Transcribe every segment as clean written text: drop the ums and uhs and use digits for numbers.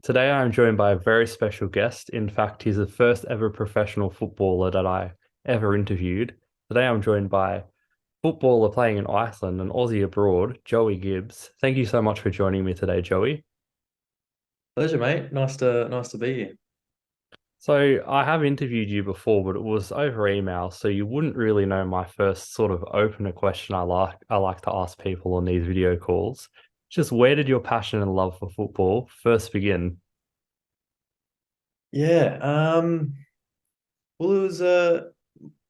Today, I'm joined by a very special guest. In fact, he's the first ever professional footballer that I ever interviewed. Today, I'm joined by footballer playing in Iceland and Aussie abroad, Joey Gibbs. Thank you so much for joining me today, Joey. Pleasure, mate. Nice to be here. So, I have interviewed you before, but it was over email, so you wouldn't really know my first sort of opener question I like to ask people on these video calls. Just where did your passion and love for football first begin? Yeah. Well, it was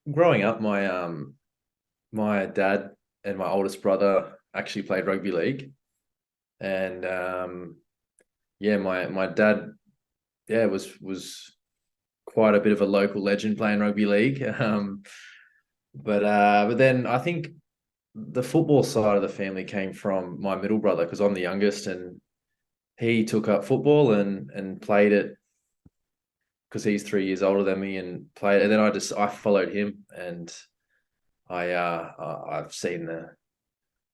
growing up. My dad and my oldest brother actually played rugby league, and yeah, my dad was quite a bit of a local legend playing rugby league. But then I think the football side of the family came from my middle brother because I'm the youngest, and he took up football and played it because he's 3 years older than me and played. And then I followed him, and I've seen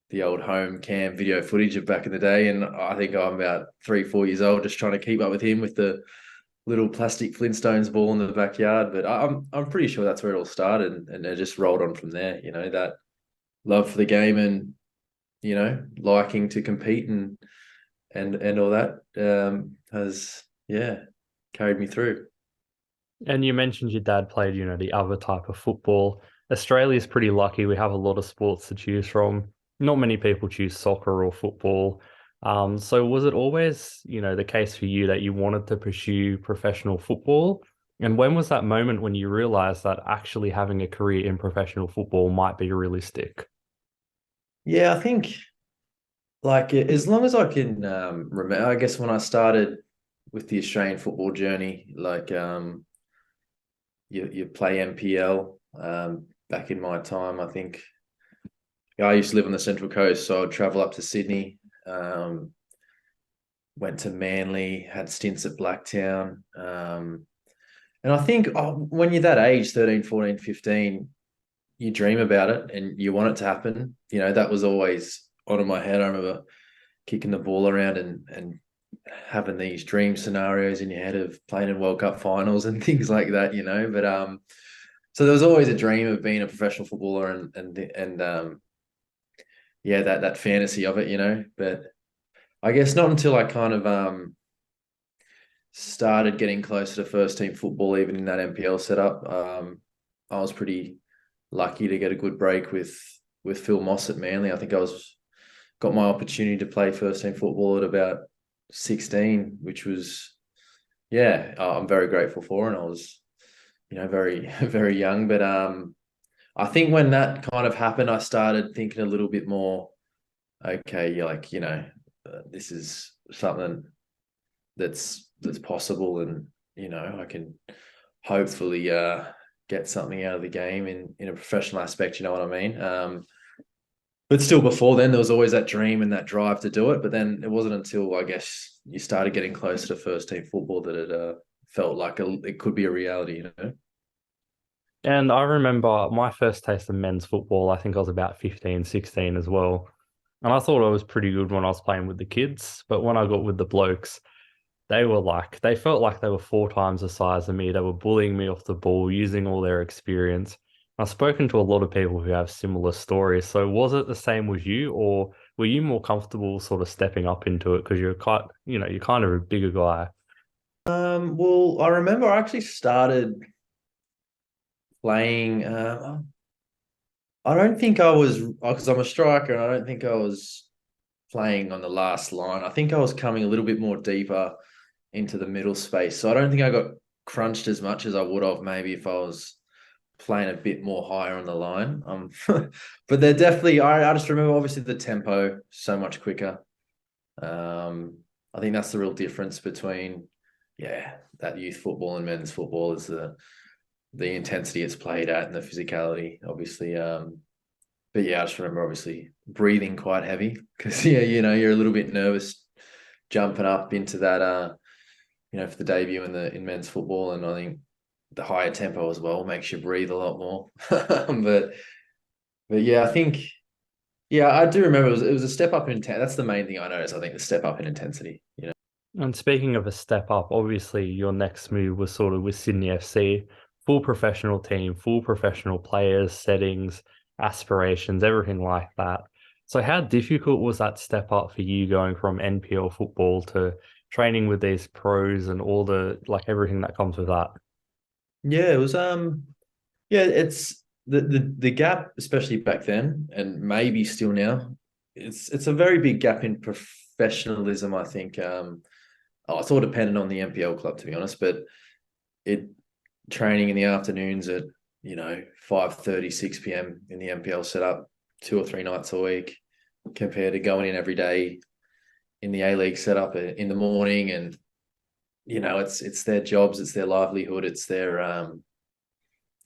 the old home cam video footage of back in the day, and I think I'm about 3 4 years old, just trying to keep up with him with the little plastic Flintstones ball in the backyard. But I'm pretty sure that's where it all started, and it just rolled on from there. You know, that love for the game and liking to compete and all that has carried me through. And you mentioned your dad played, the other type of football. Australia's pretty lucky. We have a lot of sports to choose from. Not many people choose soccer or football. So was it always, the case for you that you wanted to pursue professional football? And when was that moment when you realized that actually having a career in professional football might be realistic? Yeah, I think like as long as I can remember, I guess when I started with the Australian football journey, like you play NPL. Back in my time, I think I used to live on the Central Coast, so I'd travel up to Sydney. Went to Manly, had stints at Blacktown. And I think when you're that age, 13, 14, 15, you dream about it and you want it to happen. You know, that was always on in my head. I remember kicking the ball around and having these dream scenarios in your head of playing in World Cup finals and things like that, you know. But so there was always a dream of being a professional footballer and yeah, that fantasy of it, you know. But I guess not until I kind of started getting closer to first team football, even in that NPL setup. I was pretty lucky to get a good break with Phil Moss at Manly. I think I was got my opportunity to play first team football at about 16, which was I'm very grateful for. And I was, very very young, but I think when that kind of happened, I started thinking a little bit more. Okay, you're like, this is something that's possible, and I can hopefully get something out of the game in a professional aspect. You know what I mean? But still, before then, there was always that dream and that drive to do it. But then it wasn't until I guess you started getting closer to first team football that it felt like it could be a reality. You know? And I remember my first taste of men's football, I think I was about 15, 16 as well. And I thought I was pretty good when I was playing with the kids. But when I got with the blokes, they felt like they were four times the size of me. They were bullying me off the ball, using all their experience. I've spoken to a lot of people who have similar stories. So was it the same with you, or were you more comfortable sort of stepping up into it because you're kind of a bigger guy? Well, I remember I actually started playing. I don't think I was because I'm a striker, and I don't think I was playing on the last line. I think I was coming a little bit more deeper into the middle space. So I don't think I got crunched as much as I would have maybe if I was playing a bit more higher on the line. But they're definitely. I just remember obviously the tempo so much quicker. I think that's the real difference between that youth football and men's football is the intensity it's played at and the physicality, obviously. But yeah, I just remember obviously breathing quite heavy because you're a little bit nervous jumping up into that for the debut in men's football, and I think the higher tempo as well makes you breathe a lot more. But But yeah, I think I do remember it was a step up in intensity. That's the main thing I noticed. I think the step up in intensity. And speaking of a step up, obviously your next move was sort of with Sydney FC, full professional team, full professional players, settings, aspirations, everything like that. So how difficult was that step up for you going from NPL football to training with these pros and all the like everything that comes with that? Yeah, it was it's the gap, especially back then, and maybe still now. It's a very big gap in professionalism, I think. It's all dependent on the NPL club, to be honest, but it training in the afternoons at 5:30, 6 p.m. in the NPL setup 2 or 3 nights a week, compared to going in every day in the A League setup in the morning. And it's their jobs, it's their livelihood, it's their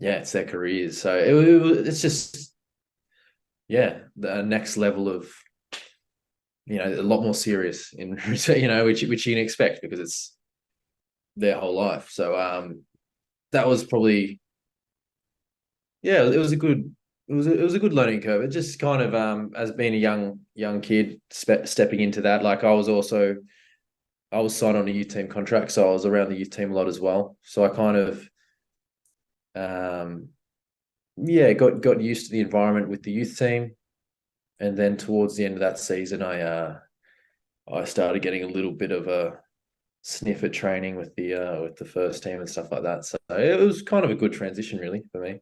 it's their careers. So it's just the next level of a lot more serious in which you can expect because it's their whole life. So that was probably it was a good it was a good learning curve. It just kind of as being a young kid stepping into that, like I was signed on a youth team contract, so I was around the youth team a lot as well. So I kind of um got used to the environment with the youth team. And then towards the end of that season, I started getting a little bit of a sniff at training with the first team and stuff like that. So it was kind of a good transition, really, for me.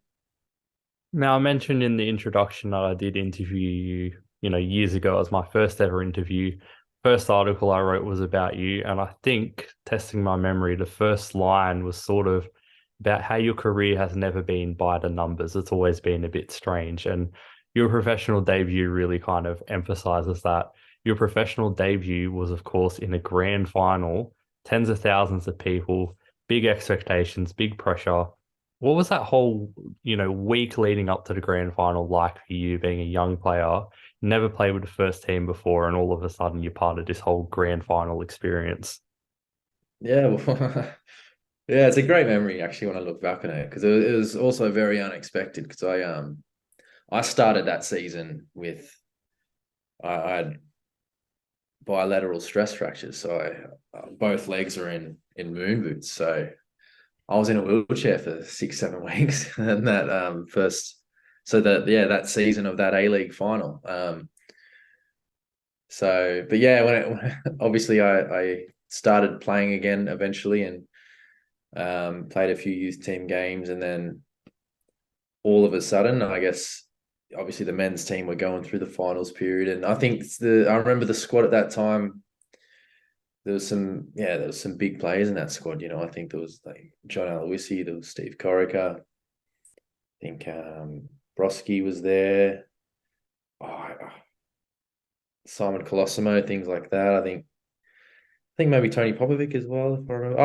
Now, I mentioned in the introduction that I did interview you, years ago as my first ever interview. First article I wrote was about you, and I think, testing my memory, the first line was sort of about how your career has never been by the numbers. It's always been a bit strange, and your professional debut really kind of emphasizes that. Your professional debut was, of course, in a grand final, tens of thousands of people, big expectations, big pressure. What was that whole, week leading up to the grand final like for you being a young player, never played with the first team before, and all of a sudden you're part of this whole grand final experience? Yeah, well, yeah, it's a great memory actually when I look back on it because it was also very unexpected because I started that season with I had bilateral stress fractures, so both legs are in moon boots. So I was in a wheelchair for 6 7 weeks, and that first, so that season of that A League final. But yeah, obviously I started playing again eventually, and played a few youth team games, and then all of a sudden, I guess obviously the men's team were going through the finals period, and I think I remember the squad at that time. There was some big players in that squad. I think there was like John Aloisi, there was Steve Corica. I think Broski was there. Oh, Simon Colosimo, things like that. I think maybe Tony Popovic as well. If I remember,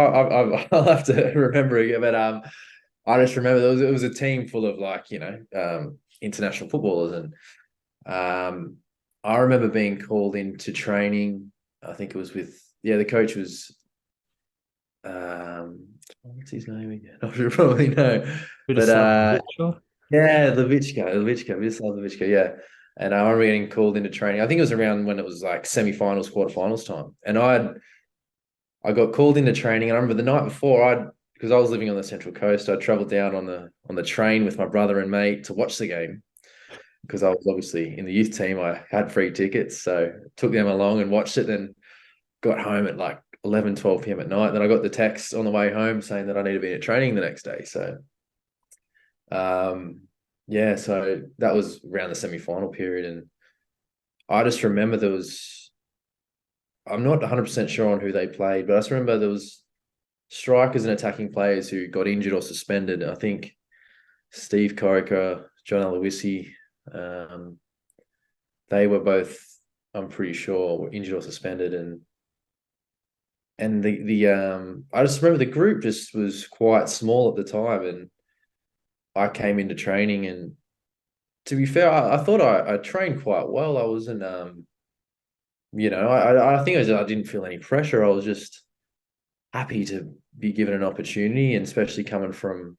I'll have to remember again. But I just remember it was a team full of international footballers, and I remember being called into training. I think it was with the coach was what's his name again? I should probably know, Bit of but Slavovich. Levitchka, Vislav Levitchka, yeah. And I remember getting called into training. I think it was around when it was like semi-finals, quarterfinals time, and I got called into training. And I remember the night before, because I was living on the Central Coast, I travelled down on the train with my brother and mate to watch the game because I was obviously in the youth team. I had free tickets, so took them along and watched it. Then got home at like 11, 12 p.m. at night. Then I got the text on the way home saying that I need to be at training the next day. So, so that was around the semi-final period. And I just remember I'm not 100% sure on who they played, but I just remember there was strikers and attacking players who got injured or suspended. I think Steve Corica, John Aloisi, they were both, I'm pretty sure, were injured or suspended. And I just remember the group just was quite small at the time, and I came into training, and to be fair, I thought I trained quite well. I wasn't I think I didn't feel any pressure. I was just happy to be given an opportunity, and especially coming from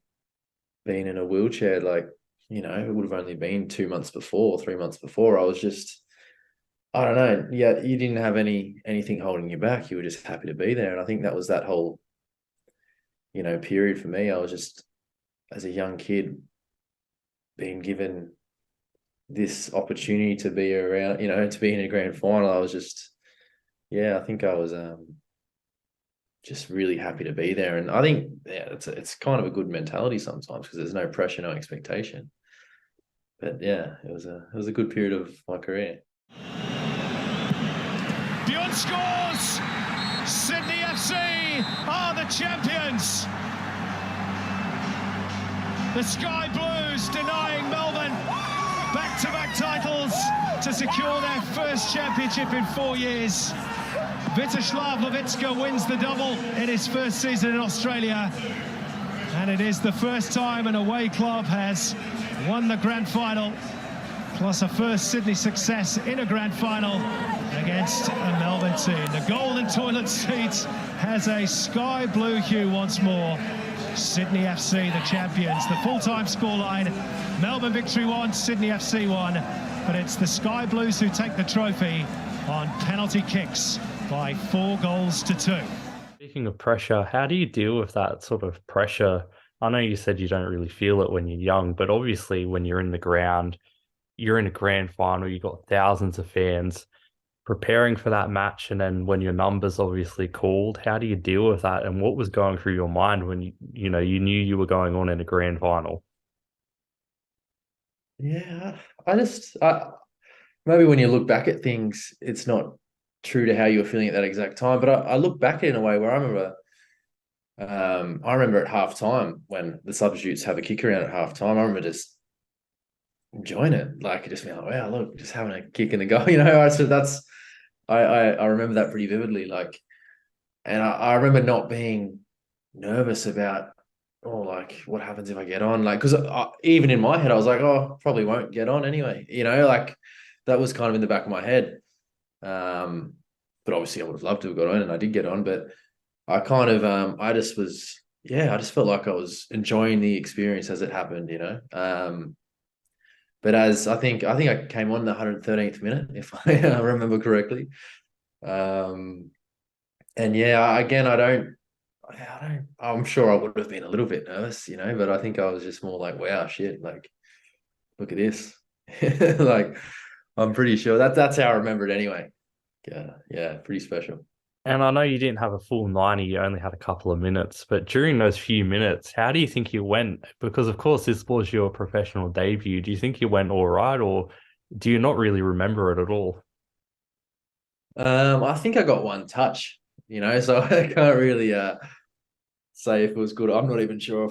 being in a wheelchair, like it would have only been 2 months before, 3 months before. I was just, I don't know. Yeah, you didn't have anything holding you back. You were just happy to be there. And I think that was that whole, period for me. I was just, as a young kid, being given this opportunity to be around, to be in a grand final. I was just, I think I was just really happy to be there. And I think, it's kind of a good mentality sometimes because there's no pressure, no expectation. But yeah, it was a good period of my career. Bjorn scores! Sydney FC are the champions! The Sky Blues denying Melbourne back-to-back titles to secure their first championship in 4 years. Vyacheslav Levitska wins the double in his first season in Australia. And it is the first time an away club has won the grand final, plus a first Sydney success in a grand final against a Melbourne team. The golden toilet seat has a sky blue hue once more. Sydney FC, the champions. The full-time scoreline, Melbourne victory 1, Sydney FC 1. But it's the Sky Blues who take the trophy on penalty kicks by 4-2. Speaking of pressure, how do you deal with that sort of pressure? I know you said you don't really feel it when you're young, but obviously when you're in the ground, you're in a grand final, you've got thousands of fans preparing for that match, and then when your number's obviously called, how do you deal with that? And what was going through your mind when you knew you were going on in a grand final? Yeah, maybe when you look back at things, it's not true to how you were feeling at that exact time. But I look back at it in a way where I remember at halftime when the substitutes have a kick around at halftime. I remember just enjoying it, like just being like, wow, look, just having a kick in the goal. So I remember that pretty vividly. Like, and I remember not being nervous about, like, what happens if I get on? Like, because even in my head, I was like, oh, probably won't get on anyway. Like that was kind of in the back of my head. But obviously I would have loved to have got on, and I did get on. But I kind of, I just felt like I was enjoying the experience as it happened, But as I think I came on the 113th minute, if I remember correctly. And yeah, again, I'm sure I would have been a little bit nervous, but I think I was just more like, wow, shit, like, look at this. Like, I'm pretty sure that's how I remember it anyway. Yeah, pretty special. And I know you didn't have a full 90, you only had a couple of minutes, but during those few minutes, how do you think you went? Because of course this was your professional debut. Do you think you went all right, or do you not really remember it at all? I think I got one touch, so I can't really say if it was good. I'm not even sure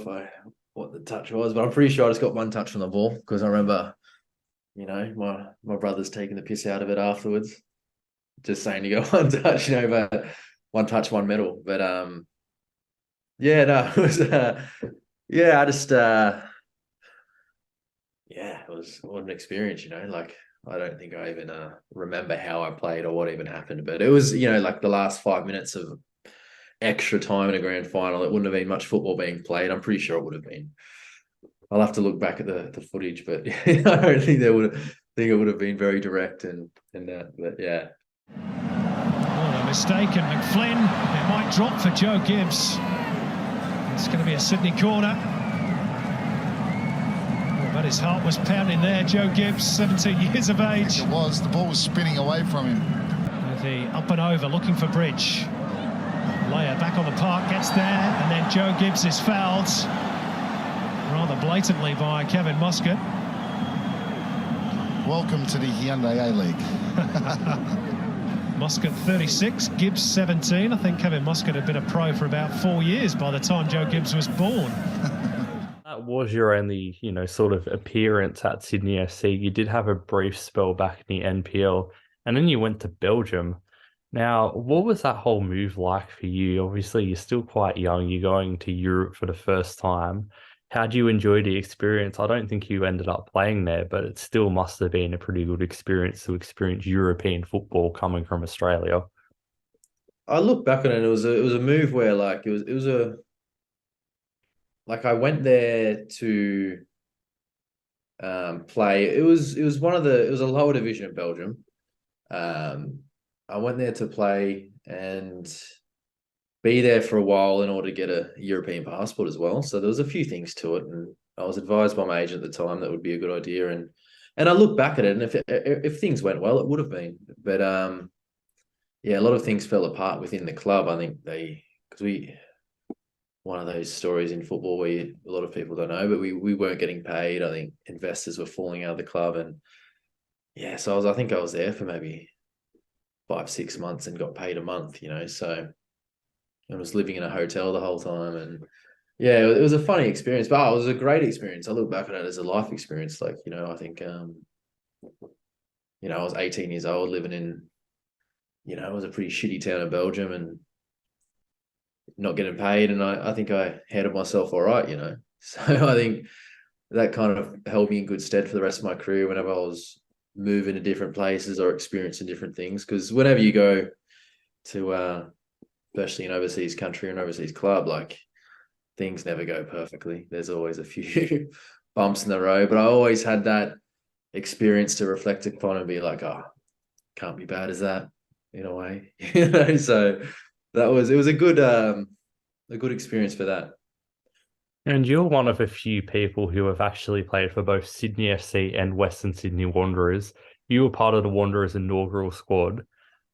what the touch was, but I'm pretty sure I just got one touch from the ball because I remember, my brother's taking the piss out of it afterwards, just saying to go one touch, but one touch, one medal. But yeah, no, it was I just it was what an experience, like I don't think I even remember how I played or what even happened, but it was, like the last 5 minutes of extra time in a grand final. It wouldn't have been much football being played. I'm pretty sure it would have been. I'll have to look back at the footage, but I don't think it would have been very direct and that. But yeah. Oh, a mistake, and McFlynn, it might drop for Joe Gibbs. It's going to be a Sydney corner. But his heart was pounding there. Joe Gibbs, 17 years of age. It was. The ball was spinning away from him. With the up and over, looking for Bridge. Layer back on the park, gets there, and then Joe Gibbs is fouled rather blatantly by Kevin Muscat. Welcome to the Hyundai A-League. Muscat 36, Gibbs 17. I think Kevin Muscat had been a pro for about 4 years by the time Joe Gibbs was born. That was your only, sort of appearance at Sydney FC. You did have a brief spell back in the NPL, and then you went to Belgium. Now, what was that whole move like for you? Obviously, you're still quite young. You're going to Europe for the first time. How do you enjoy the experience? I don't think you ended up playing there, but it still must have been a pretty good experience to experience European football coming from Australia. I look back on it, it was a move where like it was a like I went there to play. It was it was a lower division of Belgium. I went there to play and be there for a while in order to get a European passport as well. So there was a few things to it, and I was advised by my agent at the time that would be a good idea. And I look back at it, and if things went well, it would have been. But yeah, a lot of things fell apart within the club. I think one of those stories in football where a lot of people don't know, but we weren't getting paid. I think investors were falling out of the club, and yeah, so I think I was there for maybe 5-6 months and got paid a month. So I was living in a hotel the whole time, and yeah, it was a funny experience, but it was a great experience. I look back at it as a life experience. Like, I think I was 18 years old living in, it was a pretty shitty town in Belgium and not getting paid, and I think I handled myself all right. So I think that kind of held me in good stead for the rest of my career whenever I was moving to different places or experiencing different things. Because whenever you go to especially an overseas country or an overseas club, like, things never go perfectly. There's always a few bumps in the road, but I always had that experience to reflect upon and be like, oh, can't be bad as that in a way. So it was a good experience for that. And you're one of a few people who have actually played for both Sydney FC and Western Sydney Wanderers. You were part of the Wanderers' inaugural squad.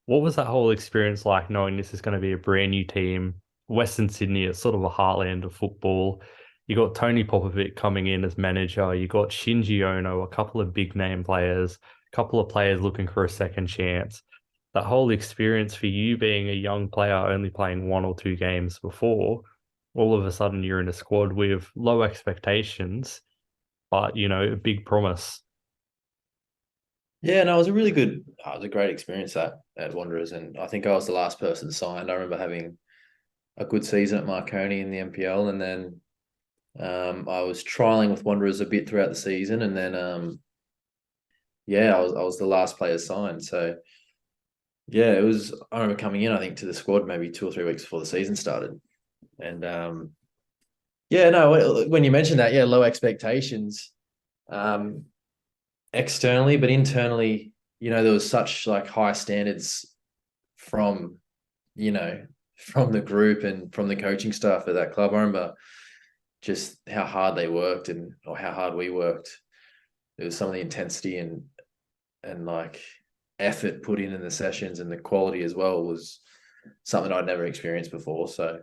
What was that whole experience like, knowing this is going to be a brand new team? Western Sydney is sort of a heartland of football. You got Tony Popovic coming in as manager. You got Shinji Ono, a couple of big name players, a couple of players looking for a second chance. That whole experience for you being a young player, only playing 1 or 2 games before, all of a sudden you're in a squad with low expectations, but, a big promise. Yeah, no, it was a great experience at Wanderers, and I think I was the last person signed. I remember having a good season at Marconi in the NPL, and then I was trialing with Wanderers a bit throughout the season, and then I was the last player signed. So yeah, I remember coming in, I think, to the squad maybe 2 or 3 weeks before the season started, and when you mentioned that, low expectations externally, but internally, there was such like high standards from from the group and from the coaching staff at that club. I remember just how hard they worked or how hard we worked. There was some of the intensity and like effort put in the sessions, and the quality as well was something I'd never experienced before. So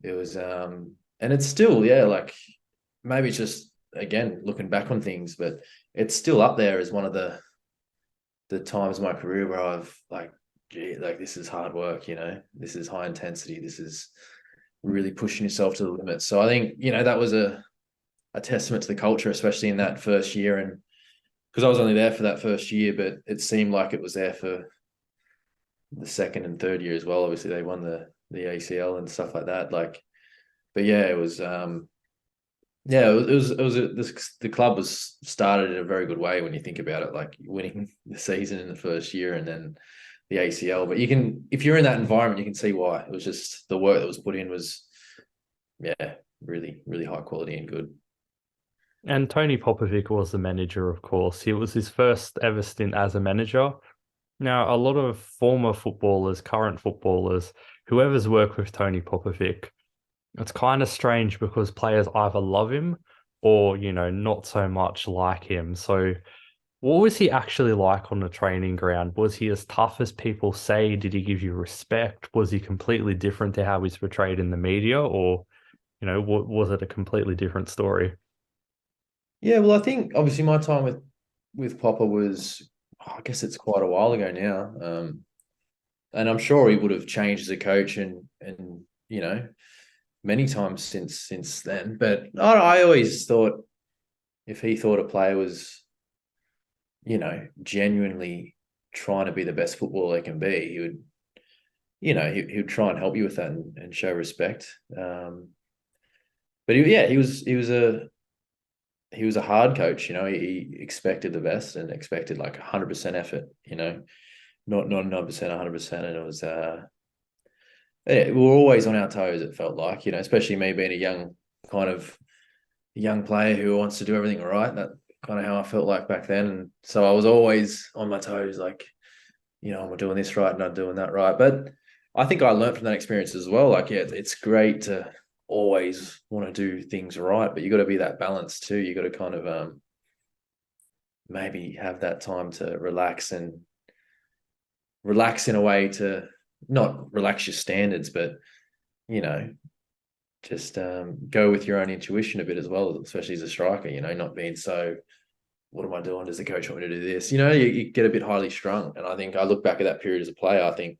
it was, and it's still, like, maybe it's just, again, looking back on things, but it's still up there as one of the times in my career where I've like, gee, like, this is hard work, this is high intensity, this is really pushing yourself to the limit. So I think, that was a testament to the culture, especially in that first year. And because I was only there for that first year, but it seemed like it was there for the second and third year as well. Obviously they won the ACL and stuff like that. Like, but yeah, it was, the club was started in a very good way when you think about it, like winning the season in the first year and then the ACL. But if you're in that environment, you can see why. It was just the work that was put in was, really, really high quality and good. And Tony Popovic was the manager, of course. It was his first ever stint as a manager. Now, a lot of former footballers, current footballers, whoever's worked with Tony Popovic, it's kind of strange because players either love him or, not so much like him. So what was he actually like on the training ground? Was he as tough as people say? Did he give you respect? Was he completely different to how he's portrayed in the media? Or, was it a completely different story? Yeah, well, I think obviously my time with Popper was, I guess it's quite a while ago now. And I'm sure he would have changed as a coach and many times since then. But I always thought if he thought a player was, genuinely trying to be the best footballer they can be, he would, he would try and help you with that and show respect. But he was a hard coach. He expected the best and expected like 100% effort. Not 99%, 100%, and it was. We were always on our toes. It felt like, especially me being a young player who wants to do everything right. kind of how I felt like back then. And so I was always on my toes, like, am I doing this right? Not doing that right? But I think I learned from that experience as well. Like, yeah, it's great to always want to do things right, but you got to be that balance too. You got to kind of maybe have that time to relax in a way to not relax your standards, but just go with your own intuition a bit as well, especially as a striker, not being so, what am I doing? Does the coach want me to do this? You get a bit highly strung. And I think I look back at that period as a player, I think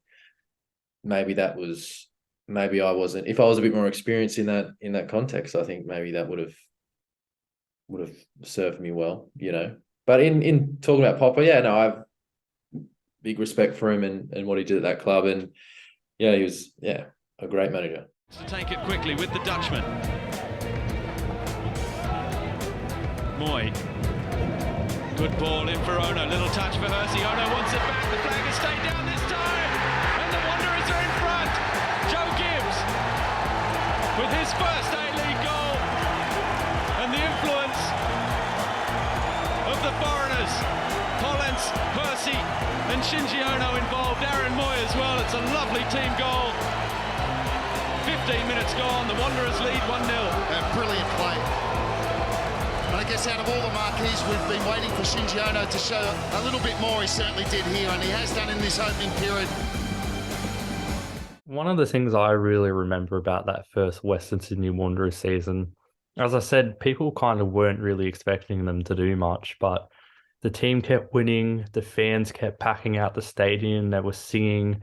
maybe I wasn't, if I was a bit more experienced in that context, I think maybe that would have served me well, But in talking about Popper, yeah, no, I have big respect for him and what he did at that club. And yeah, he was, a great manager. To take it quickly with the Dutchman. Moy. Good ball in for Ono. Little touch for Hersey. Ono wants it back. The flag has stayed down this time. And the Wanderers are in front. Joe Gibbs with his first A-League goal. And the influence of the foreigners. Collins, Hersey and Shinji Ono involved. Aaron Moy as well. It's a lovely team goal. 15 minutes gone, the Wanderers lead 1-0. Brilliant play. And I guess out of all the marquees, we've been waiting for Shinji Ono to show a little bit more. He certainly did here, and he has done in this opening period. One of the things I really remember about that first Western Sydney Wanderers season, as I said, people kind of weren't really expecting them to do much, but the team kept winning, the fans kept packing out the stadium, they were singing,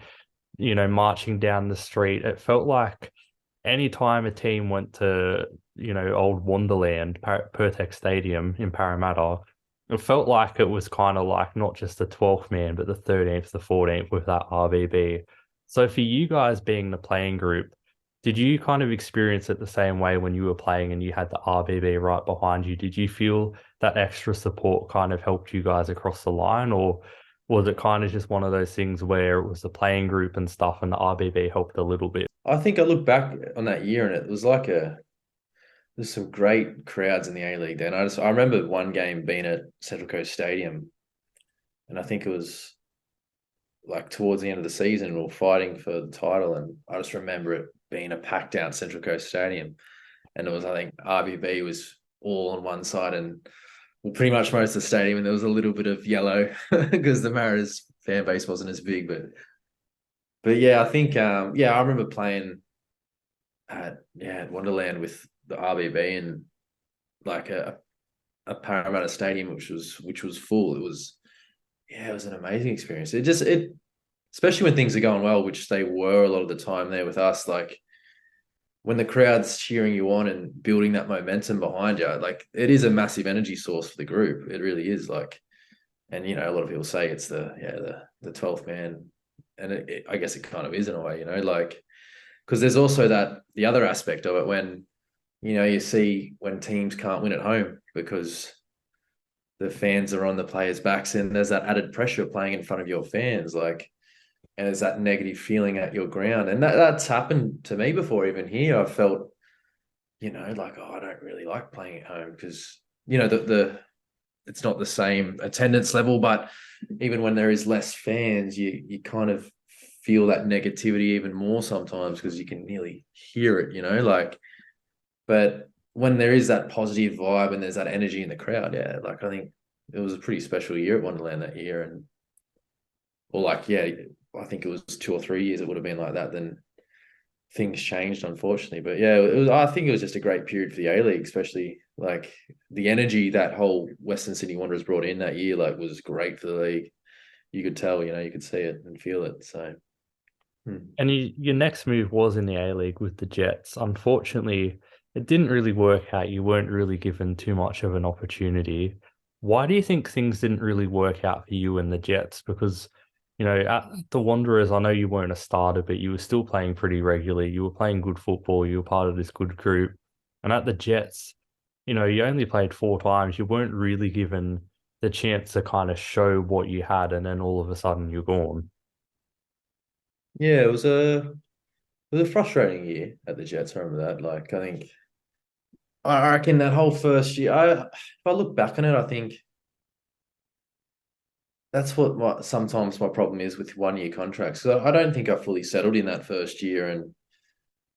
marching down the street. It felt like any time a team went to, old Wonderland, Pertex Stadium in Parramatta, it felt like it was kind of like not just the 12th man, but the 13th, the 14th with that RBB. So for you guys being the playing group, did you kind of experience it the same way when you were playing and you had the RBB right behind you? Did you feel that extra support kind of helped you guys across the line, or was it kind of just one of those things where it was the playing group and stuff and the RBB helped a little bit? I think I look back on that year and it was like there's some great crowds in the A-League then. I remember one game being at Central Coast Stadium, and I think it was like towards the end of the season, we were fighting for the title, and I just remember it being a packed out Central Coast Stadium. And it was, I think RBB was all on one side and pretty much most of the stadium, and there was a little bit of yellow because the Mariners fan base wasn't as big. But yeah, I think I remember playing at Wonderland with the RBB and like a Parramatta stadium which was full. It was an amazing experience. It especially when things are going well, which they were a lot of the time there with us, like when the crowd's cheering you on and building that momentum behind you, like it is a massive energy source for the group. It really is. Like, and a lot of people say it's the 12th man, and I guess it kind of is in a way, like, because there's also the other aspect of it when you see when teams can't win at home because the fans are on the players' backs, and there's that added pressure of playing in front of your fans, like. And there's that negative feeling at your ground. And that's happened to me before, even here. I've felt, like, I don't really like playing at home because, it's not the same attendance level. But even when there is less fans, you kind of feel that negativity even more sometimes because you can nearly hear it, like. But when there is that positive vibe and there's that energy in the crowd, like I think it was a pretty special year at Wonderland that year. I think it was 2 or 3 years it would have been like that. Then things changed, unfortunately. But I think it was just a great period for the A-League, especially like the energy that whole Western Sydney Wanderers brought in that year, like was great for the league. You could tell, you could see it and feel it. So, And your next move was in the A-League with the Jets. Unfortunately, it didn't really work out. You weren't really given too much of an opportunity. Why do you think things didn't really work out for you and the Jets? Because at the Wanderers, I know you weren't a starter, but you were still playing pretty regularly. You were playing good football. You were part of this good group. And at the Jets, you only played 4 times. You weren't really given the chance to kind of show what you had, and then all of a sudden you're gone. Yeah, it was a frustrating year at the Jets. I remember that. Like, I think I reckon that whole first year, if I look back on it, I think that's what sometimes my problem is with 1 year contracts. So I don't think I fully settled in that first year, and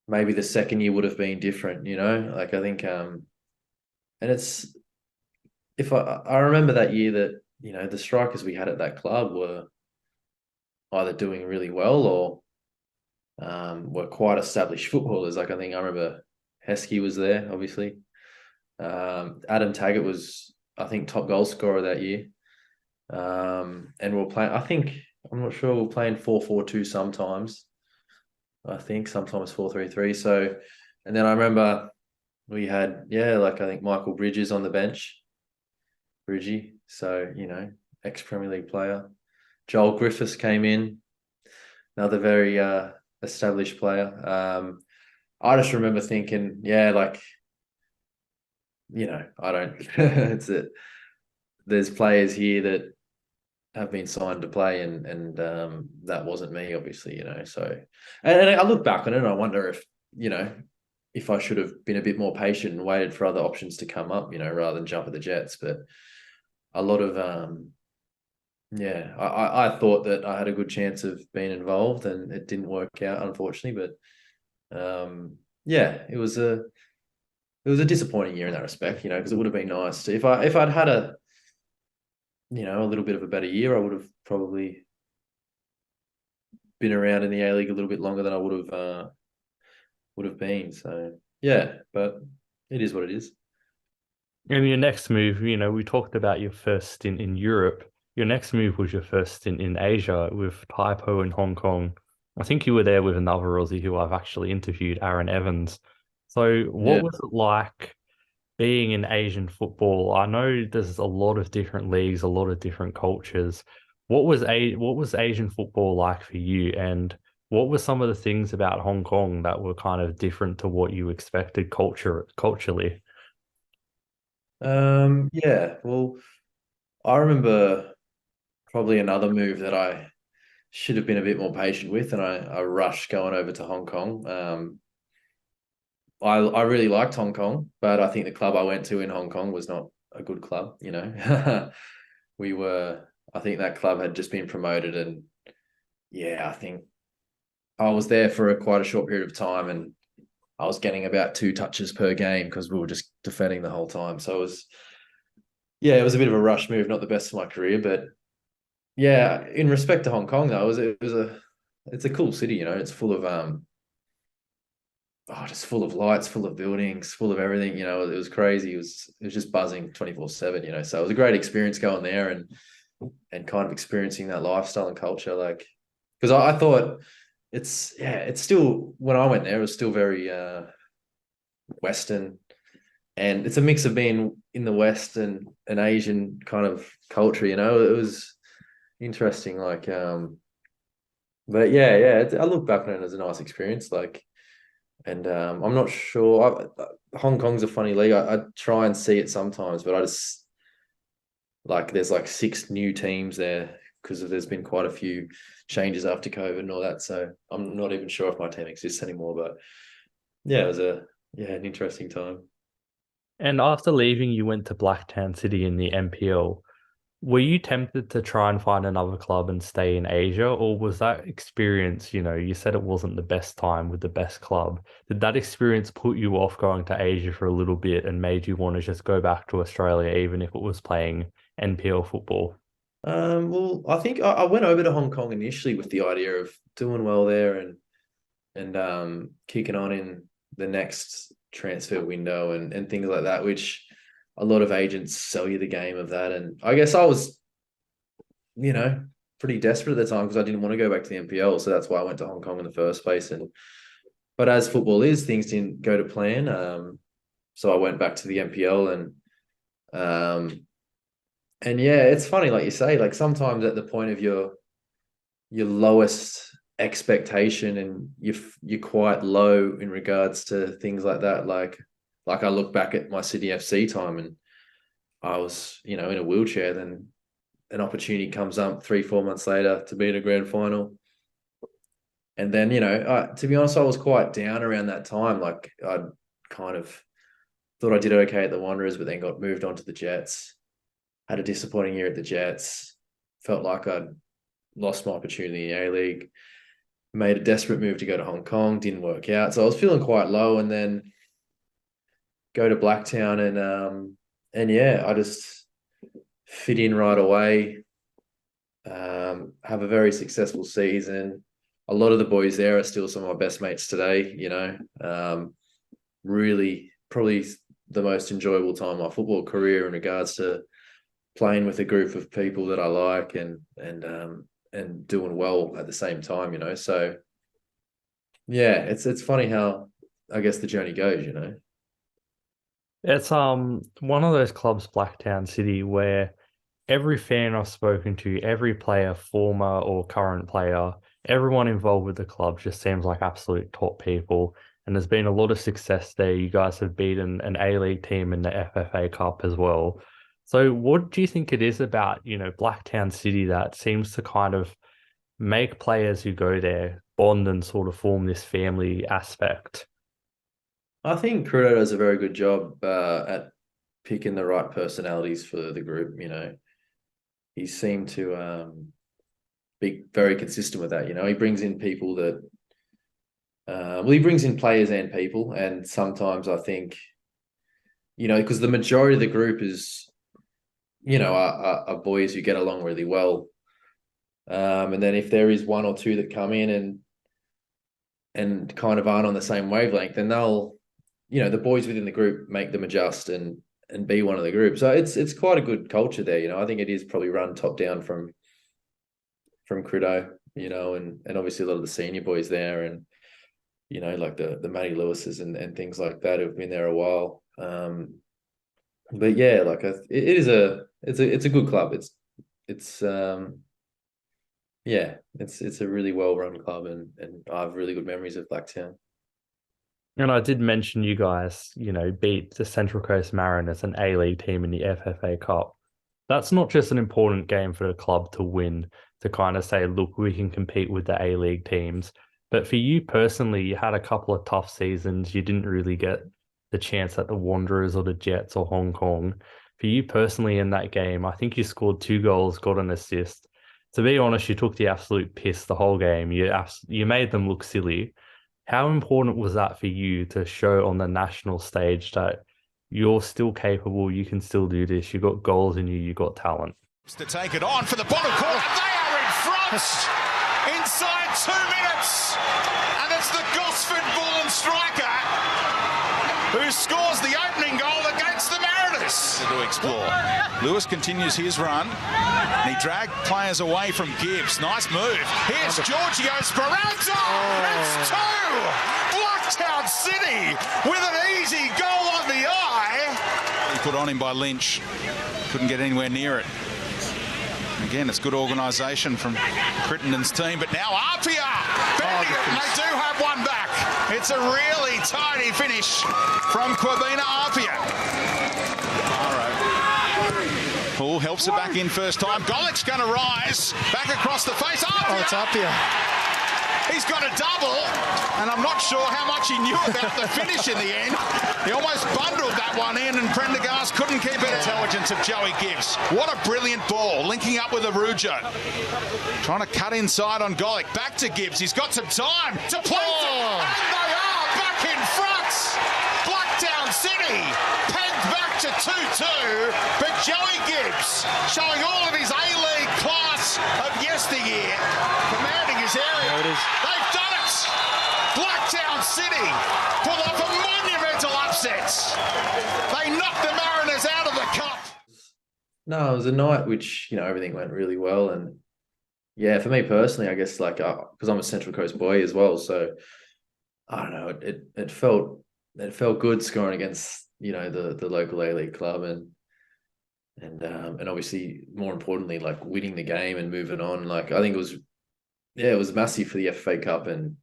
maybe the second year would have been different, Like I think, and it's if I remember that year that the strikers we had at that club were either doing really well or were quite established footballers. Like I think I remember Heskey was there, obviously. Adam Taggart was, I think, top goal scorer that year. And we're playing, I'm not sure, we're playing 4-4-2 sometimes. I think sometimes 4-3-3. So, and then I remember we had, I think Michael Bridges on the bench. Bridgie. So, ex-Premier League player. Joel Griffiths came in, another very established player. I just remember thinking, I don't, there's players here that have been signed to play, and that wasn't me, obviously, So, and I look back on it and I wonder if I should have been a bit more patient and waited for other options to come up, rather than jump at the Jets. But a lot of, I thought that I had a good chance of being involved, and it didn't work out, unfortunately. But it was a disappointing year in that respect, because it would have been nice to, if I'd had a little bit of a better year, I would have probably been around in the A League a little bit longer than I would have been. So but it is what it is. And your next move, we talked about your first stint in Europe. Your next move was your first stint in Asia with Taipo in Hong Kong. I think you were there with another Aussie who I've actually interviewed, Aaron Evans. So what was it like being in Asian football? I know there's a lot of different leagues, a lot of different cultures. What was Asian football like for you, and what were some of the things about Hong Kong that were kind of different to what you expected culturally? Well, I remember probably another move that I should have been a bit more patient with, and I rushed going over to Hong Kong. I really liked Hong Kong, but I think the club I went to in Hong Kong was not a good club, I think that club had just been promoted, and I think I was there for quite a short period of time, and I was getting about 2 touches per game because we were just defending the whole time. So it was a bit of a rush move, not the best of my career, but in respect to Hong Kong though, it's a cool city, it's full of just full of lights, full of buildings, full of everything. It was crazy. It was just buzzing 24/7. So it was a great experience going there and kind of experiencing that lifestyle and culture. Like, because I thought it's still, when I went there, it was still very Western, and it's a mix of being in the West and an Asian kind of culture. It was interesting. Like, but I look back on it as a nice experience. Like. And I'm not sure. Hong Kong's a funny league. I try and see it sometimes, but I just there's 6 new teams there because there's been quite a few changes after COVID and all that. So I'm not even sure if my team exists anymore. But it was an interesting time. And after leaving, you went to Blacktown City in the MPL. Were you tempted to try and find another club and stay in Asia, or was that experience, you said it wasn't the best time with the best club. Did that experience put you off going to Asia for a little bit and made you want to just go back to Australia, even if it was playing NPL football? Well, I think I went over to Hong Kong initially with the idea of doing well there and kicking on in the next transfer window and things like that, which a lot of agents sell you the game of that. And I guess I was, pretty desperate at the time because I didn't want to go back to the NPL. So that's why I went to Hong Kong in the first place. But as football is, things didn't go to plan. So I went back to the NPL and it's funny, like you say, like sometimes at the point of your lowest expectation and you're quite low in regards to things like that. Like I look back at my Sydney FC time and I was, in a wheelchair. Then an opportunity comes up 3-4 months later to be in a grand final. And then, to be honest, I was quite down around that time. Like I'd kind of thought I did okay at the Wanderers, but then got moved on to the Jets. Had a disappointing year at the Jets. Felt like I'd lost my opportunity in the A-League. Made a desperate move to go to Hong Kong. Didn't work out. So I was feeling quite low, and then go to Blacktown, and yeah, I just fit in right away. Have a very successful season. A lot of the boys there are still some of my best mates today, you know. Really probably the most enjoyable time of my football career in regards to playing with a group of people that I like and doing well at the same time, you know. So yeah, it's funny how I guess the journey goes, you know. It's one of those clubs, Blacktown City, where every fan I've spoken to, every player, former or current player, everyone involved with the club just seems like absolute top people. And there's been a lot of success there. You guys have beaten an A-League team in the FFA Cup as well. So what do you think it is about, you know, Blacktown City that seems to kind of make players who go there bond and sort of form this family aspect? I think Crudo does a very good job at picking the right personalities for the group, you know. He seemed to be very consistent with that, you know. He brings in people that he brings in players and people, and sometimes I think, you know, because the majority of the group is, you know, are boys who get along really well. And then if there is one or two that come in and kind of aren't on the same wavelength, then they'll, you know, the boys within the group make them adjust and be one of the group. So it's quite a good culture there, you know. I think it is probably run top down from Crudo, you know, and obviously a lot of the senior boys there, and you know, like the Matty Lewises and things like that who've been there a while. But yeah, like it's a good club. It's a really well run club, and I have really good memories of Blacktown. And I did mention you guys, you know, beat the Central Coast Mariners, an A-League team in the FFA Cup. That's not just an important game for the club to win, to kind of say, look, we can compete with the A-League teams. But for you personally, you had a couple of tough seasons. You didn't really get the chance at the Wanderers or the Jets or Hong Kong. For you personally in that game, I think you scored 2 goals, got an assist. To be honest, you took the absolute piss the whole game. You made them look silly. How important was that for you to show on the national stage that you're still capable, you can still do this, you got goals in you, you got talent? To take it on for the bottom corner, they are in front inside 2 minutes, and it's the Gosford Bullen striker who scores the opening goal against the Mariners. To explore. Lewis continues his run, and he dragged players away from Gibbs. Nice move. Here's Giorgio Speranza. It's 2. Blacktown City with an easy goal on the eye. He put on him by Lynch. Couldn't get anywhere near it. Again, it's good organisation from Crittenden's team, but now Apia bending it, and they do have one back. It's a really tidy finish from Kwabena Apia. Paul helps it back in first time. Golic's going to rise back across the face. Apia. Oh, it's Apia. He's got a double, and I'm not sure how much he knew about the finish in the end. He almost bundled that one in, and Prendergast couldn't keep it. Intelligence of Joey Gibbs. What a brilliant ball, linking up with Arujo. Trying to cut inside on Golic. Back to Gibbs. He's got some time to play. And they are back in front. Blacktown City pegged back to 2-2, but Joey Gibbs showing all of his A-League class of yesteryear, commanding his area. There it is. They've done it! Blacktown City pull off a monumental upset. They knocked the Mariners out of the cup. No, it was a night which, you know, everything went really well. And yeah, for me personally, I guess, like, because I'm a Central Coast boy as well, so I don't know, it felt good scoring against, you know, the local A-League club, and obviously more importantly, like, winning the game and moving on. Like, I think it was massive for the FFA Cup and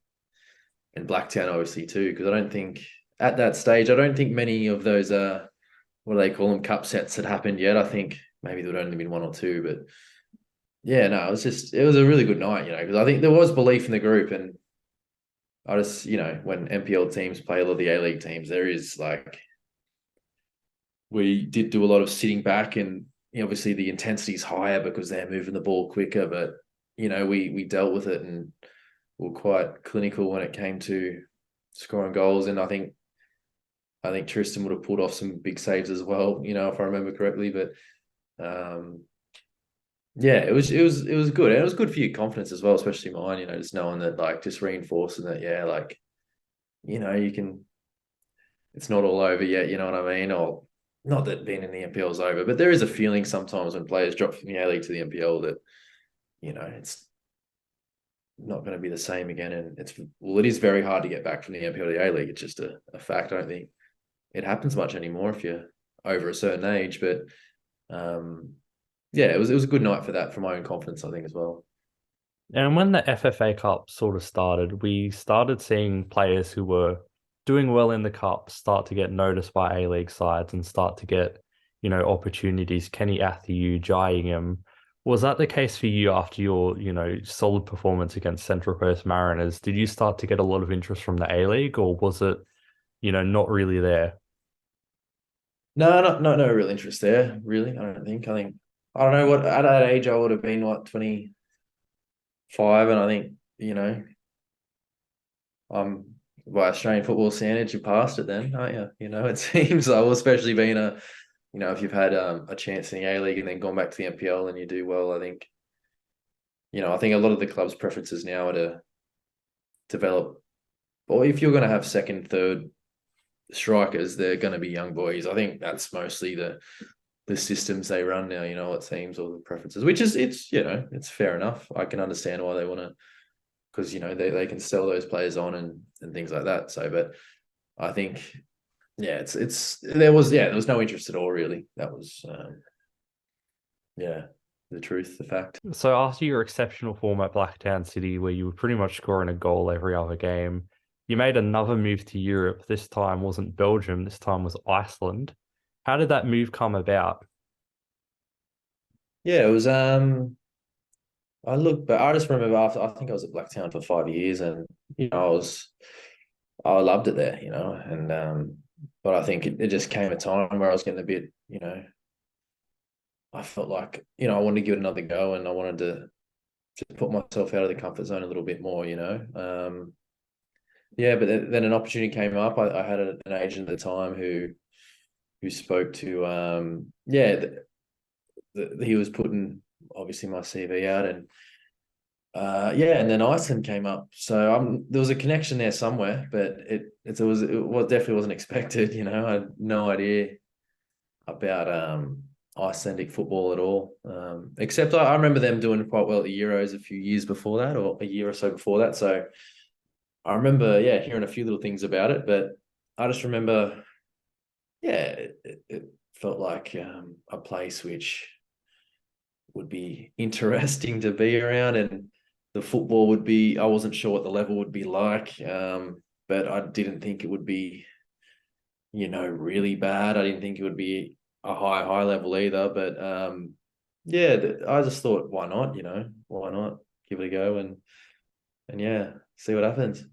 Blacktown obviously too, because I don't think at that stage, many of those what do they call them, cup sets had happened yet. I think maybe there would only been 1 or 2, but yeah, no, it was a really good night, you know, because I think there was belief in the group. And I just, you know, when NPL teams play a lot of the A-League teams, there is, like, we did do a lot of sitting back, and obviously the intensity is higher because they're moving the ball quicker. But we dealt with it and were quite clinical when it came to scoring goals. And I think Tristan would have pulled off some big saves as well, if I remember correctly. But it was good. And it was good for your confidence as well, especially mine, just knowing that, like, just reinforcing that, you can, it's not all over yet, you know what I mean? Or not that being in the NPL is over, but there is a feeling sometimes when players drop from the A-League to the NPL that, it's not going to be the same again. And it is very hard to get back from the NPL to the A-League. It's just a fact. I don't think it happens much anymore if you're over a certain age. But it was a good night for that, for my own confidence, I think, as well. And when the FFA Cup sort of started, we started seeing players who were doing well in the Cup start to get noticed by A-League sides and start to get, opportunities. Kenny Athiu, Jai Ingham. Was that the case for you after your, solid performance against Central Coast Mariners? Did you start to get a lot of interest from the A-League, or was it, not really there? No, no real interest there, really. I don't I don't know what, at that age I would have been, 25, and I think, by Australian football standards, you passed it then, aren't you? It seems so, especially being if you've had a chance in the A-League and then gone back to the NPL and you do well, I think a lot of the club's preferences now are to develop, or if you're going to have second, third strikers, they're going to be young boys. I think that's mostly the systems they run now, it seems, or the preferences, which is, it's fair enough. I can understand why they want to, because, they can sell those players on and things like that. So, but I think, there was no interest at all, really. That was, the truth, the fact. So after your exceptional form at Blacktown City, where you were pretty much scoring a goal every other game, you made another move to Europe. This time wasn't Belgium, this time was Iceland. How did that move come about? Yeah, it was, but I just remember after, I think I was at Blacktown for 5 years, and, I loved it there, and, but I think it just came a time where I was getting a bit, I felt like, I wanted to give it another go, and I wanted to put myself out of the comfort zone a little bit more, but then an opportunity came up. I had an agent at the time who spoke to, he was putting, obviously, my CV out, and and then Iceland came up. So there was a connection there somewhere, but it definitely wasn't expected. I had no idea about Icelandic football at all. Except I remember them doing quite well at the Euros a few years before that, or a year or so before that. So I remember, hearing a few little things about it, but I just remember, it felt like a place which would be interesting to be around, and the football would be, I wasn't sure what the level would be like, but I didn't think it would be, really bad. I didn't think it would be a high level either, but I just thought, why not, why not give it a go and see what happens.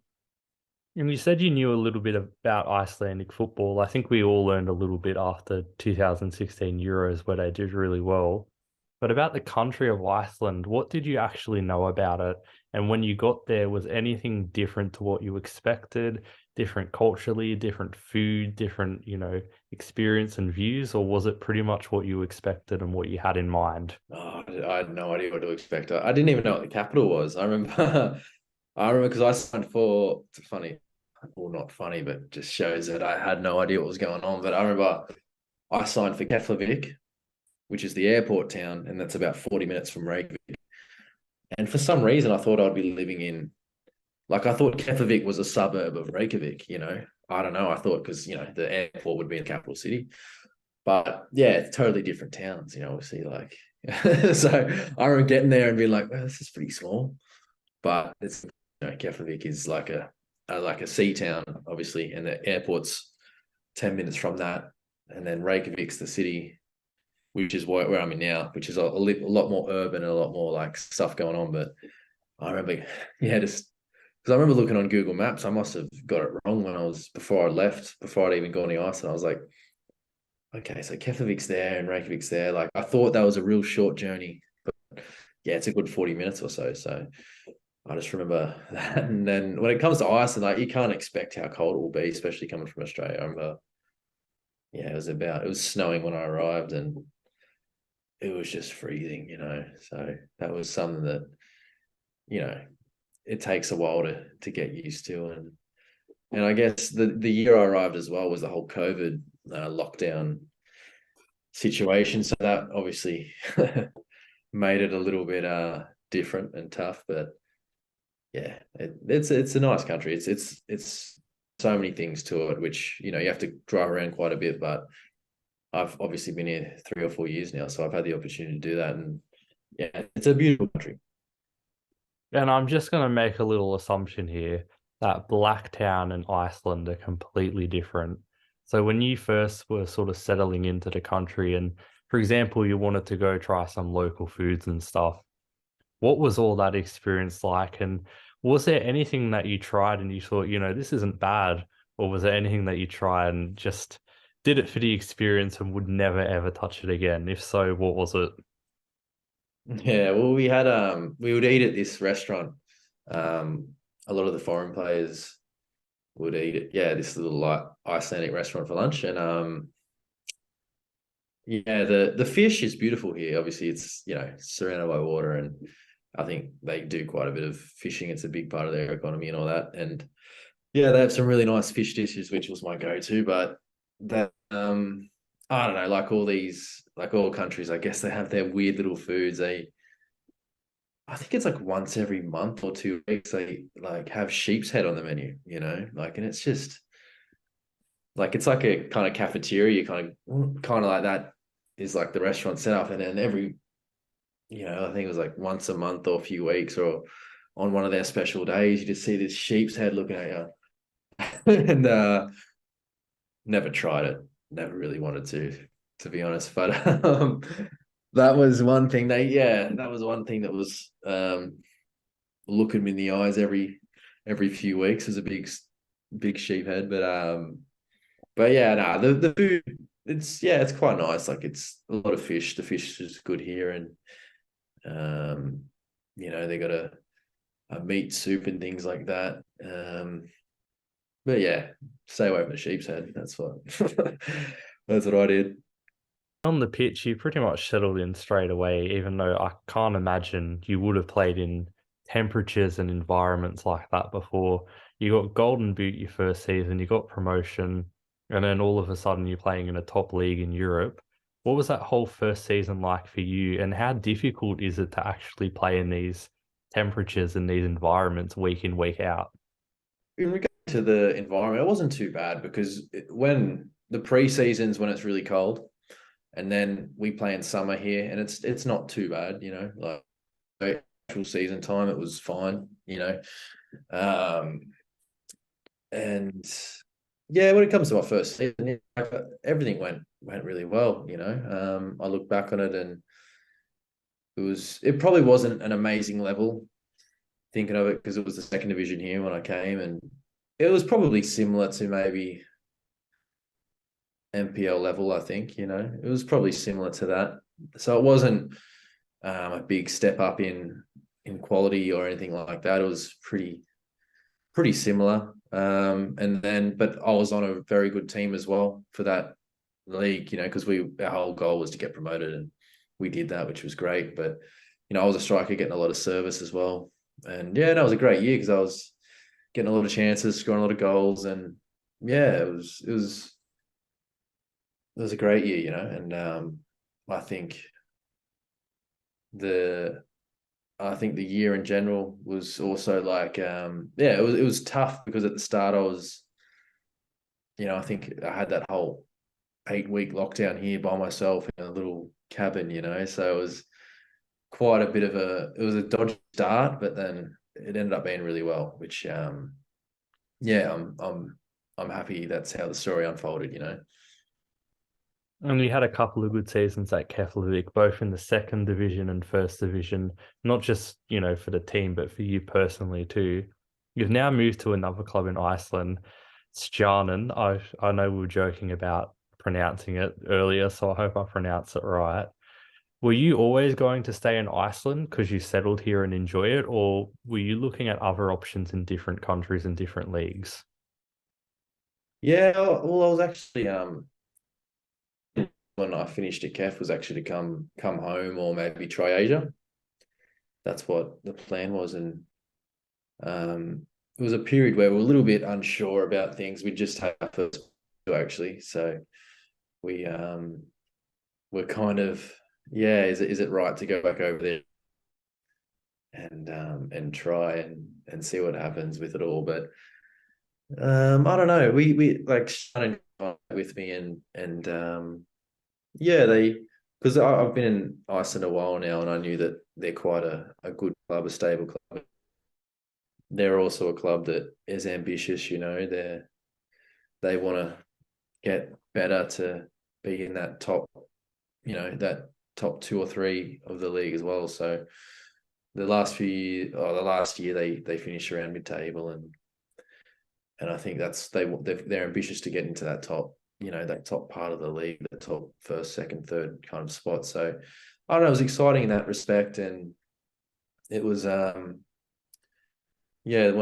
And you said you knew a little bit about Icelandic football. I think we all learned a little bit after 2016 Euros, where they did really well. But about the country of Iceland, what did you actually know about it? And when you got there, was anything different to what you expected? Different culturally, different food, different, experience and views? Or was it pretty much what you expected and what you had in mind? Oh, I had no idea what to expect. I didn't even know what the capital was. I remember because I signed for, it's funny, well, not funny, but just shows that I had no idea what was going on. But I remember I signed for Keflavik, which is the airport town, and that's about 40 minutes from Reykjavik. And for some reason, I thought I'd be living in, I thought Keflavik was a suburb of Reykjavik, I don't know. I thought because, the airport would be in the capital city. But it's totally different towns, obviously, so I remember getting there and being like, well, this is pretty small. But it's, Keflavik is like a sea town, obviously, and the airport's 10 minutes from that. And then Reykjavik's the city, which is where I'm in now, which is a lot more urban and a lot more stuff going on. But I remember, just because I remember looking on Google Maps, I must have got it wrong before I'd even gone to Iceland. I was like, okay, so Keflavik's there and Reykjavik's there. Like I thought that was a real short journey, but yeah, it's a good 40 minutes or so. So I just remember that. And then when it comes to Iceland, like you can't expect how cold it will be, especially coming from Australia. I remember, yeah, it was snowing when I arrived and it was just freezing, you know. So that was something that, you know, it takes a while to get used to. And I guess the year I arrived as well was the whole COVID lockdown situation. So that obviously made it a little bit different and tough. But yeah, it's a nice country. It's so many things to it, which, you know, you have to drive around quite a bit. But I've obviously been here 3 or 4 years now, so I've had the opportunity to do that. And yeah, it's a beautiful country. And I'm just going to make a little assumption here that Blacktown and Iceland are completely different. So when you first were sort of settling into the country and, for example, you wanted to go try some local foods and stuff, what was all that experience like? And was there anything that you tried and you thought, you know, this isn't bad? Or was there anything that you tried and just did it for the experience and would never ever touch it again? If so, what was it? Yeah, well, we would eat at this restaurant. A lot of the foreign players would eat it. Yeah, this little like Icelandic restaurant for lunch. And yeah, the fish is beautiful here. Obviously, it's, you know, surrounded by water, and I think they do quite a bit of fishing. It's a big part of their economy and all that. And yeah, they have some really nice fish dishes, which was my go-to. But that I don't know, like all countries, I guess they have their weird little foods. I think it's like once every month or 2 weeks, they like have sheep's head on the menu, you know, like, and it's just like, it's like a kind of cafeteria, kind of like that is like the restaurant setup. And then every, you know, I think it was like once a month or a few weeks or on one of their special days, you just see this sheep's head looking at you. And never tried it, never really wanted to be honest. But that was one thing that was one thing that was looking me in the eyes every few weeks. Is a big sheep head. But yeah, no, the food, it's quite nice. Like, it's a lot of fish. The fish is good here. And you know, they got a meat soup and things like that. But yeah, stay away from the sheep's head. That's what that's what I did. On the pitch, you pretty much settled in straight away, even though I can't imagine you would have played in temperatures and environments like that before. You got Golden Boot your first season, you got promotion, and then all of a sudden you're playing in a top league in Europe. What was that whole first season like for you, and how difficult is it to actually play in these temperatures and these environments week in, week out? In regard to the environment, it wasn't too bad because when the pre-seasons, when it's really cold, and then we play in summer here, and it's not too bad, you know, like actual season time, it was fine, you know. And yeah, when it comes to my first season, everything went really well, you know. I look back on it, and it probably wasn't an amazing level thinking of it, because it was the second division here when I came, and it was probably similar to maybe NPL level, I think, you know. It was probably similar to that. So it wasn't a big step up in quality or anything like that. It was pretty similar. But I was on a very good team as well for that league, you know, because our whole goal was to get promoted, and we did that, which was great. But, you know, I was a striker getting a lot of service as well. And yeah, that was a great year because I was getting a lot of chances, scoring a lot of goals, and yeah, it was a great year, you know. And I think the year in general was also like, it was tough because at the start I was, you know, I think I had that whole 8-week lockdown here by myself in a little cabin, you know, so it was quite a bit of it was a dodgy start, but then it ended up being really well, which I'm happy that's how the story unfolded, you know. And you had a couple of good seasons at Keflavik, both in the second division and first division, not just, you know, for the team, but for you personally too. You've now moved to another club in Iceland, Stjarnan. I know we were joking about pronouncing it earlier, so I hope I pronounce it right. Were you always going to stay in Iceland because you settled here and enjoy it, or were you looking at other options in different countries and different leagues? Yeah, well, I was actually when I finished at KEF was actually to come home or maybe try Asia. That's what the plan was, and it was a period where we were a little bit unsure about things. We just had our first actually, so we were kind of, yeah, is it right to go back over there and try and see what happens with it all? But I don't know. We like Stjarnan with me and yeah, because I've been in Iceland a while now, and I knew that they're quite a good club, a stable club. They're also a club that is ambitious. They want to get better to be in that top, that top 2 or 3 of the league as well. So the last year they finished around mid-table, and I think they're ambitious to get into that top, that top part of the league, the top first, second, third kind of spot. So I don't know, it was exciting in that respect, and it was when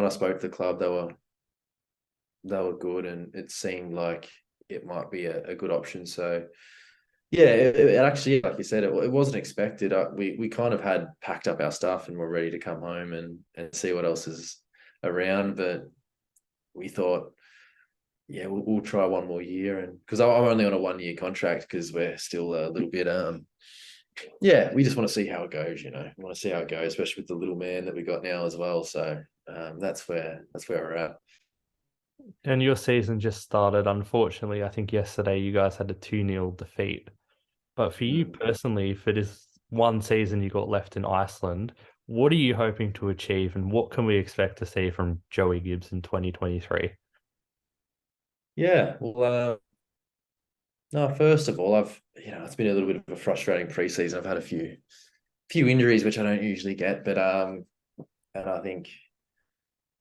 I spoke to the club, they were good, and it seemed like it might be a good option. So yeah, it actually, like you said, it wasn't expected. We kind of had packed up our stuff and were ready to come home and see what else is around, but we thought, yeah, we'll try one more year, and because I'm only on a 1-year contract because we're still a little bit we just want to see how it goes. We want to see how it goes, especially with the little man that we got now as well. So that's where we're at. And your season just started. Unfortunately, I think yesterday you guys had a 2-0 defeat. But for you personally, if it is one season you got left in Iceland, what are you hoping to achieve, and what can we expect to see from Joey Gibbs in 2023? Yeah, well, no, first of all, it's been a little bit of a frustrating preseason. I've had a few injuries, which I don't usually get, but and I think,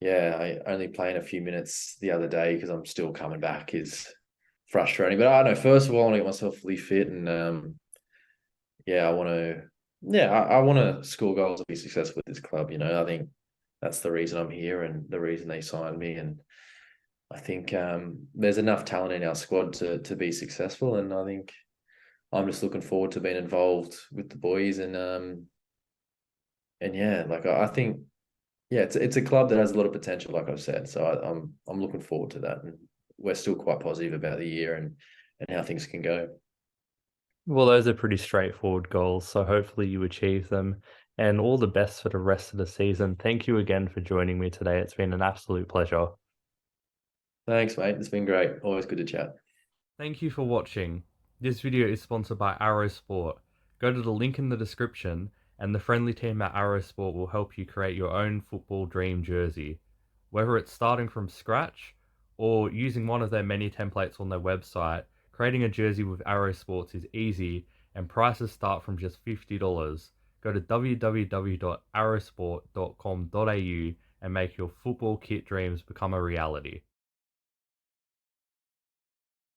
yeah, I only playing a few minutes the other day because I'm still coming back is frustrating. But I don't know, first of all, I want to get myself fully fit, and I want to score goals and be successful with this club. I think that's the reason I'm here and the reason they signed me, and I think there's enough talent in our squad to be successful, and I think I'm just looking forward to being involved with the boys, and I think, yeah, it's a club that has a lot of potential, like I've said. So I'm looking forward to that, and we're still quite positive about the year and how things can go. Well, those are pretty straightforward goals, so hopefully you achieve them. And all the best for the rest of the season. Thank you again for joining me today. It's been an absolute pleasure. Thanks, mate. It's been great. Always good to chat. Thank you for watching. This video is sponsored by Arrow Sport. Go to the link in the description, and the friendly team at Arrow Sport will help you create your own football dream jersey. Whether it's starting from scratch or using one of their many templates on their website, creating a jersey with Arrow Sports is easy, and prices start from just $50. Go to www.arrowsport.com.au and make your football kit dreams become a reality.